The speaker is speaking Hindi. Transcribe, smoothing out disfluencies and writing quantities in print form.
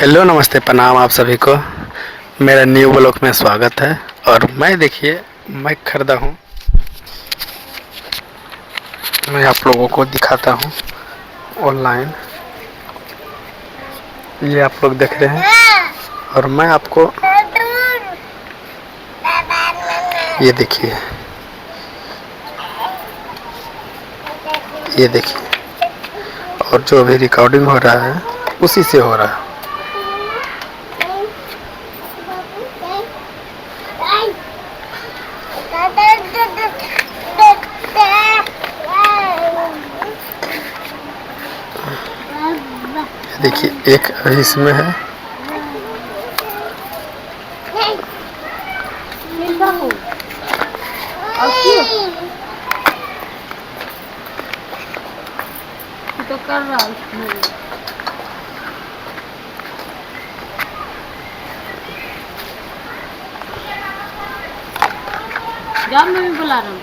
हेलो नमस्ते प्रणाम आप सभी को। मेरा न्यू ब्लॉग में स्वागत है। और मैं देखिए माइक खरीदा हूँ, मैं आप लोगों को दिखाता हूँ ऑनलाइन। ये आप लोग देख रहे हैं और मैं आपको ये देखिए, ये देखिए, और जो अभी रिकॉर्डिंग हो रहा है उसी से हो रहा है। देखिए एक इसमें है, तो कर रहा है जाम में भी बुला रहा हूँ।